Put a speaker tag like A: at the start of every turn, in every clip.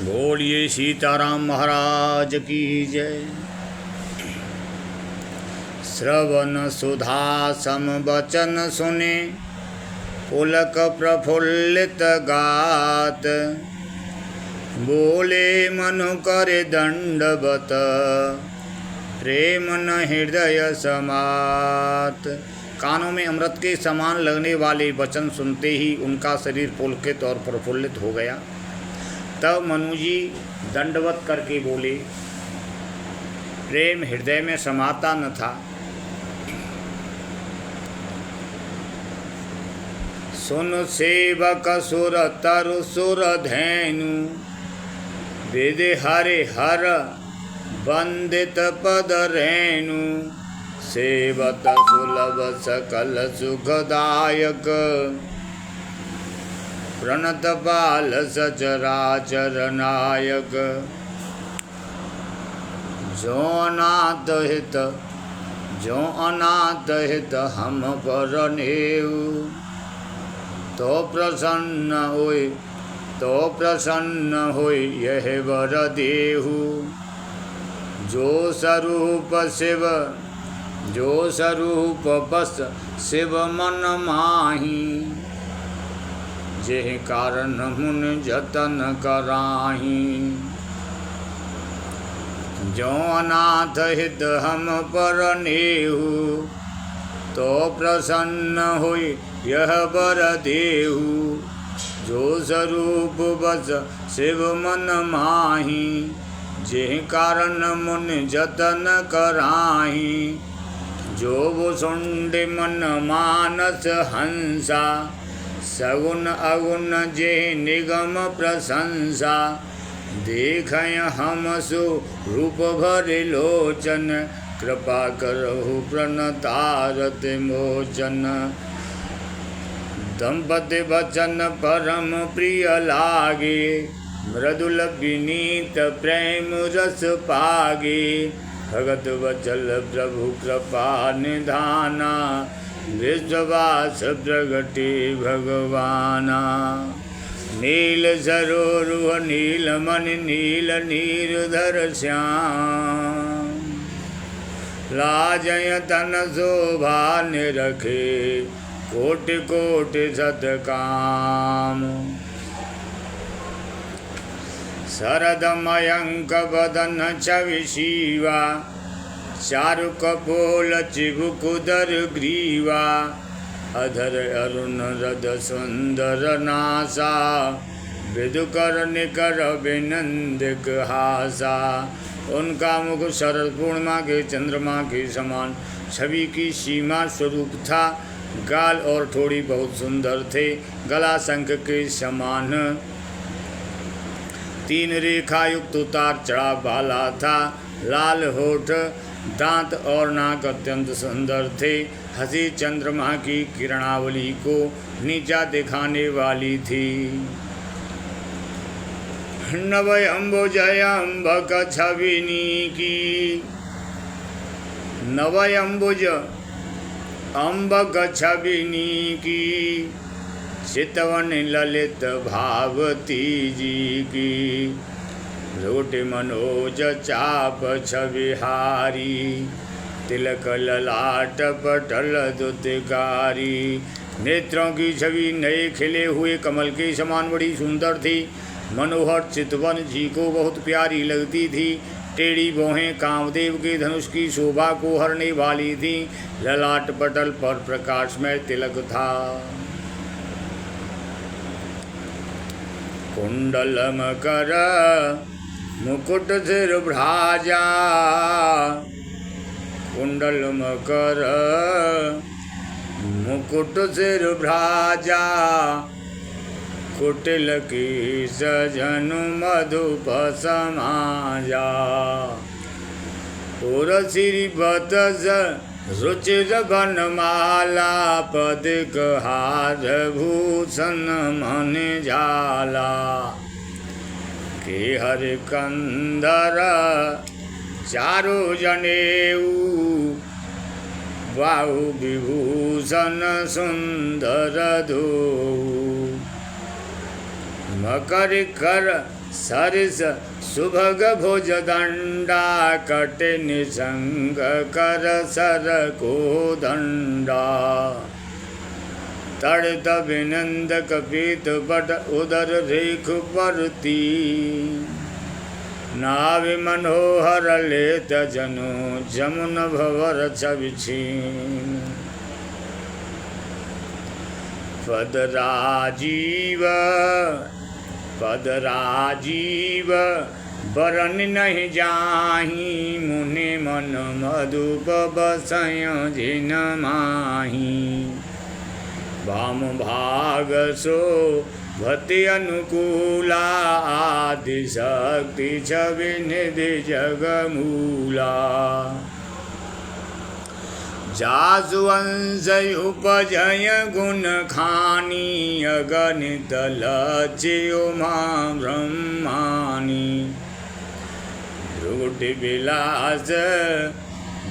A: बोलिए सीताराम महाराज की जय। श्रवण सुधा सम वचन सुने, पुलक प्रफुल्लित गात। बोले मनु करे दंडवत, प्रेम न हृदय समात। कानों में अमृत के समान लगने वाले वचन सुनते ही उनका शरीर पुलकित और प्रफुल्लित हो गया। तब मनु जी दंडवत करके बोले, प्रेम हृदय में समाता न था। सुन सेवक सुर तरु सुर धैनु, वेद हरे हर वंदित पद रेणु। सेवत सुलभ सकल सुखदायक, प्रणत बाल सचराचर नायक। जो अनाथ हित हम पर नेऊ, तो प्रसन्न होय यह वर देहु। जो स्वरूप बस शिव मन माही, जेहि कारण मुन जतन कराही। जो अनाथ हित हम पर नेहु, तो प्रसन्न होय यह वर देहु। जो स्वरूप बस शिव मन माही, जेहि कारण मुन जतन कराही। जो वसुंड मन मानस हंसा, सगुन अगुन जे निगम प्रशंसा। देखय हम सो रूप भरे लोचन, कृपा करहु प्रणतारत मोचन। दंपति वचन परम प्रिय लागे, मृदुल विनीत प्रेम रस पागे। भगत वचल प्रभु कृपा निधाना, विश्वास प्रगटे भगवाना। नील सरोरुह नील मणि नील नीरधर श्याम। लाजय तन शोभा निरखे, कोटि कोटि सत्काम। शरद मयंक बदन छवि शिवा, चारु कपोल चिबुकुदर ग्रीवा। अधर अरुण रद सुंदर नासा, विदुकर निकर विनंदिक हासा। उनका मुख शरद पूर्णिमा के चंद्रमा के समान छवि की सीमा स्वरूप था। गाल और ठोड़ी बहुत सुंदर थे, गला शंख के समान। तीन रेखा युक्त उतार चढ़ा बाला था। लाल होठ, दांत और नाक अत्यंत सुंदर थे। हंसी चंद्रमा की किरणावली को नीचा दिखाने वाली थी। नवयंबुजयंबक छविनी की, नवयंबुज अम्बक छविनी की। चितवन ललित भावती जी की, रोट मनोज चाप छविहारी। तिलक ललाट पटल दुतकारी। नेत्रों की छवि नए खिले हुए कमल के समान बड़ी सुंदर थी। मनोहर चितवन जी को बहुत प्यारी लगती थी। टेढ़ी भौहें कामदेव के धनुष की शोभा को हरने वाली थी। ललाट पटल पर प्रकाशमय तिलक था। कुंडल मकर मुकुट सिर भ्राजा, कुंडल मकर मुकुट सिर भ्राजा। कुटिल की सजनु मधुप समाजा। उर्वशी बतस रुचिर बनमाला। पदिक हार भूषण मन जाला। के हर कंदर चारु जनेऊ। बाहु विभूषण सुंदर धो। मकर कर सरिस सुभग भुज दंडा कटे निसंग कर सर को दंडा तड़ित विनंद कपित बट उदर रेख परती नाभि मनोहर लेत जनु जमुन भवर छविछीन पद राजीव बरन नहीं जाही मुनि मन मधुप बसय जिन माही वाम भाग सो भति अनुकूला आदि शक्ति छवि निधि जगमूला जासु अंश उपजय गुण खानी अगणित लज्जयो मां ब्रह्मानी भ्रुकुटि विलास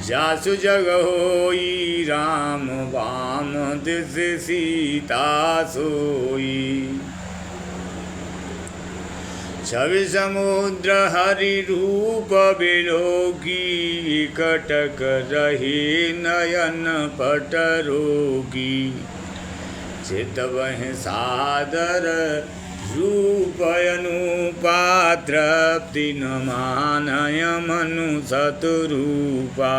A: जासु जग होई राम वाम दिस सीता सोई छवि समुद्र हरि रूप बिलोकी कटक रही नयन पट रोगी चितवह सादर रूप अनुपा तृप्ति न मानय मनु सतरूपा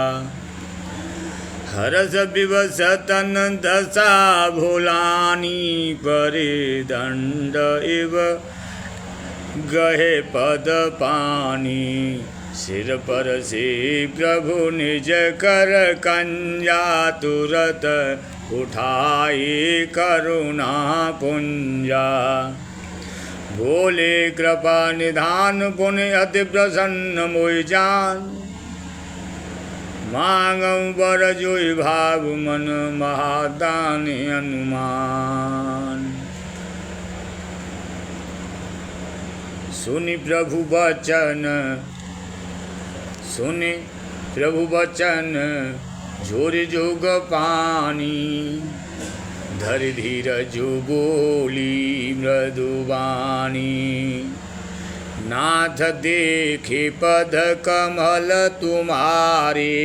A: हरस विवश तन दशा भोलानी परे दंड इव गहे पद पानी सिर पर से प्रभु निज कर कंजा तुरत उठाए करुणा पुंजा बोले कृपा निधान पुण्य अति प्रसन्न मोहि जान मांगं वर जोई भाव मन महादान अनुमान सुनि प्रभु बचन झोरि जोग पानी धरि धीरज बोली मृदुवाणी नाथ देखे पद कमल तुम्हारे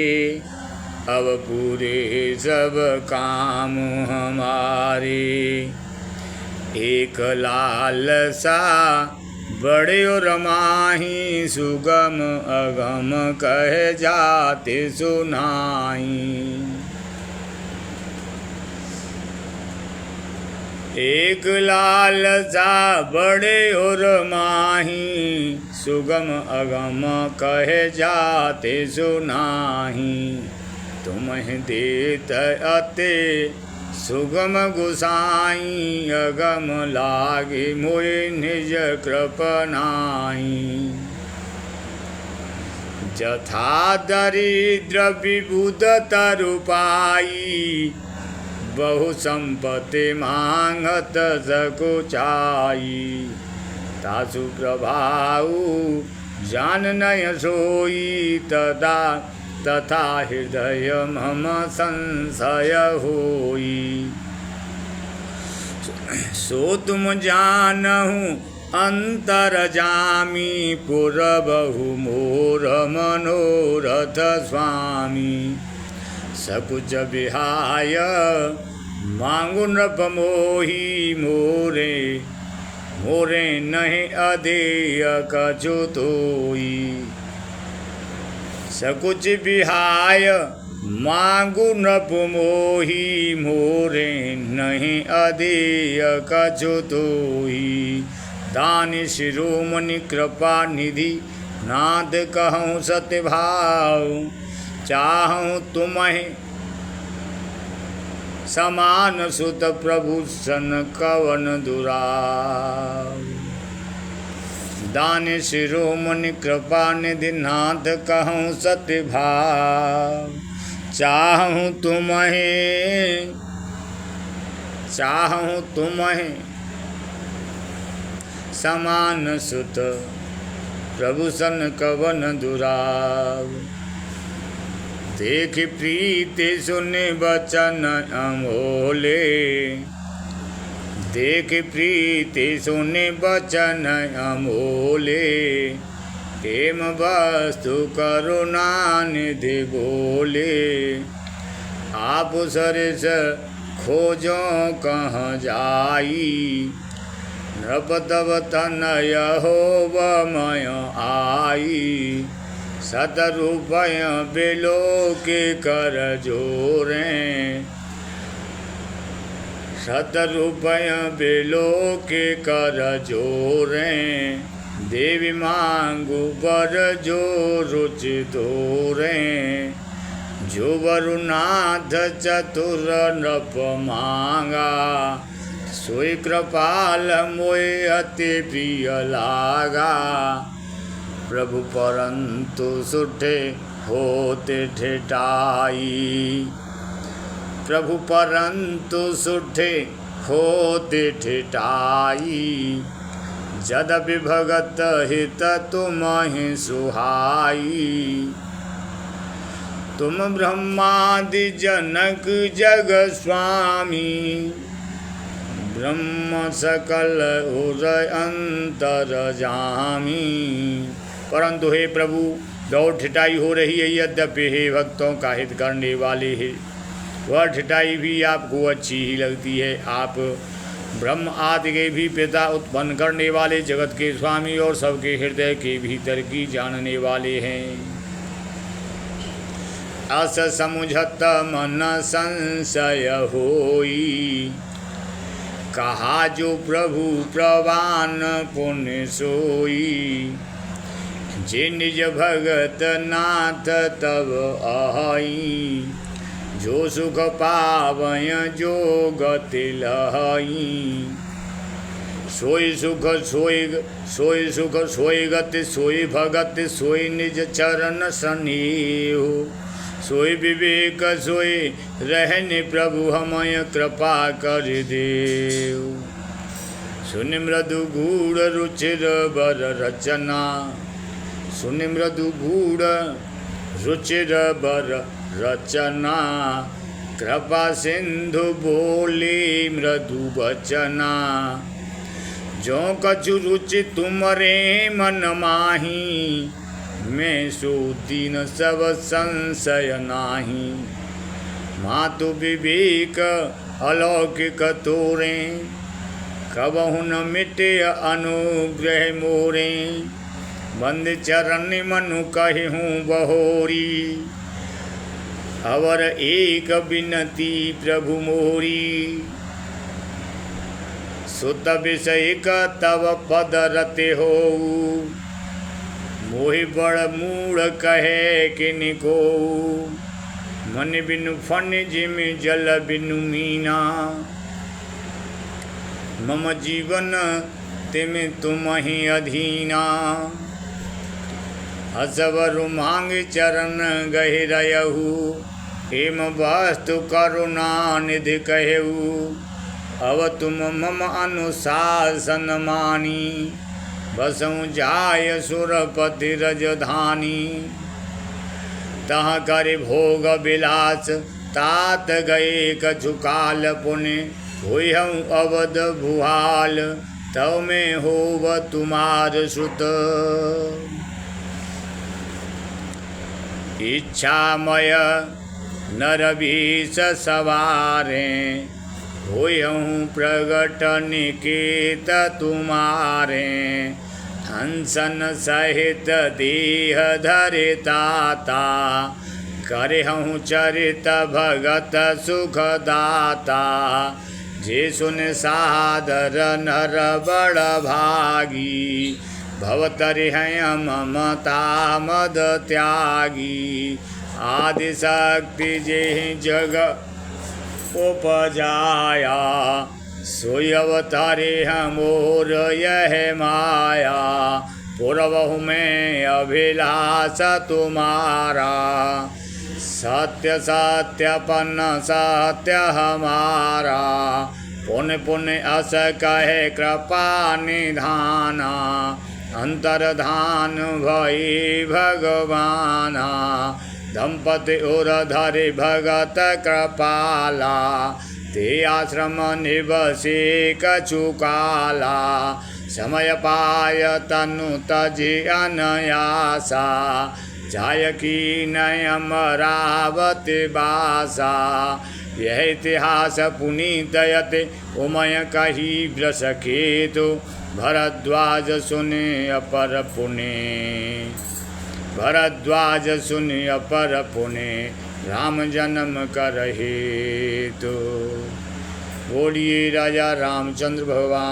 A: अब पूरे सब काम हमारे एक लालसा बड़े और माही सुगम अगम कह जाते सुनाई एक लालसा बड़े और माही सुगम अगम कह जाते सुनाही तुम्हें देत अते सुगम गुसाई अगम लागे मोहि निज कृपनाई जथा दरिद्र विबुध तरुपाई बहु संपत्ति मांगत सकुचाई तासु प्रभाऊ जान नय सोई तथा हृदय मम संशय होई सो तुम जानहु अंतर जामी पुर बहु मोर मनोरथ स्वामी सकुच विहाय मांगु नृप मोही मोरे मोरे नहीं अधेय कछु तोई सकुच विहाय मांगु नृप मोही मोरे नहीं अधेय कछु तोई दानि शिरोमणि कृपा निधि नाद कहूँ सत्यभाव चाहूँ तुम्हें समान सुत प्रभु सन कवन दुराव दान शिरोमणि कृपा निधि नाथ कहूँ सत्य भाव चाहूँ तुम्हें समान सुत प्रभु सन कवन दुराव देख प्रीति सुने बचन अमोले देख प्रीति सुनि बचन अमोले, हेम वस्तु करुणा निधि बोले। आप सरिस खोजो कहाँ जाई, नृप तब तनय होवमय आई। शतरूपय बिलो के कर जोरें, शतरूपय बिलो के कर जोरें। देवी मांगू बर जो रुचि तोरें, जो वरुनाथ चतुर नृप मांगा। सोई कृपाल मोय अति प्रिय लागा, प्रभु परंतु सुठे होते ठेठाई। प्रभु परंतु सुठे होते ठेठाई, यद्यपि भगत हित तुम्हि सुहाई। तुम ब्रह्मादि जनक जग स्वामी, ब्रह्म सकल उदय अंतर जामी। परंतु हे प्रभु दौड़ ठिठाई हो रही है, यद्यपि हे भक्तों का हित करने वाले है, वह ठिठाई भी आपको अच्छी ही लगती है। आप ब्रह्म आदि के भी पिता, उत्पन्न करने वाले, जगत के स्वामी और सबके हृदय के भीतर की जानने वाले हैं। अस समुझत मन संशय होई, कहा जो प्रभु प्रवान पुण्य सोई। जे निज भगत नाथ तब अहई, जो सुख पावय जो गति लहई। सोई सुख सोई सुख सोई गति सोई भगत सोई निज चरण स्नेह। सोई विवेक सोई रहने प्रभु हमय कृपा कर देव। सुनि मृदु गूढ़ रुचिर बर रचना, सुनि मृदु गूढ़ रुचिर बर रचना। कृपा सिंधु बोली मृदु बचना, जो कछु रुचि तुमरे मन माही। मैं सो दीन सब संशय नाही, मातु विवेक अलौकिक तोरे। कबहु न मिटे अनुग्रह मोरे, बंद चरण मनु कहूँ बहोरी। अवर एक बिनती प्रभु मोरी, सुत विषयक तव पद रते हो। मोहि बड़ मूढ़ कहे किनको, मन बिनु फन जिम जल बिनु मीना। मम जीवन तिम तुम ही अधीना, हसवरु मांग चरण गहिरयहु। हेम वस्तु करुणा निधि कहु, अब तुम मम अनुशासन मानी। बसऊँ जाय सुरपति रजधानी, तह कर भोग विलास तात गए कछु काल पुण्य। हुई अवध भुहाल तव में होव तुमार सुत। इच्छामय नरभीष सवारे, होयहूँ प्रगट निकेत तुम्हारे। हंसन सहित देह धरे ताता, करहूँ चरित भगत सुखदाता। जे सुन सादर नर बड़ भागी, भवतरिहय ममता मद त्यागी। आदि शक्ति जे जग उपजाया, सोई अवतारे मोर यह माया। पूर्वहु में अभिलाष तुम्हारा, सत्य सत्यपन सत्य हमारा। पुण्य पुण्य अस कहे कृपा निधाना, अंतर्धान भई भगवाना। दंपति उर धरि भगत कृपाला, ते आश्रम निवसे कछु काला समय पाय तनु तजे अनयासा जायकी नयमरावते बासा यह इतिहास पुनीतयते उमय कही व्रसकेतु भरद्वाज सुने अपर पुने भरद्वाज सुने अपर पुने राम जन्म कर हेतु। बोलिए राजा रामचंद्र भगवान।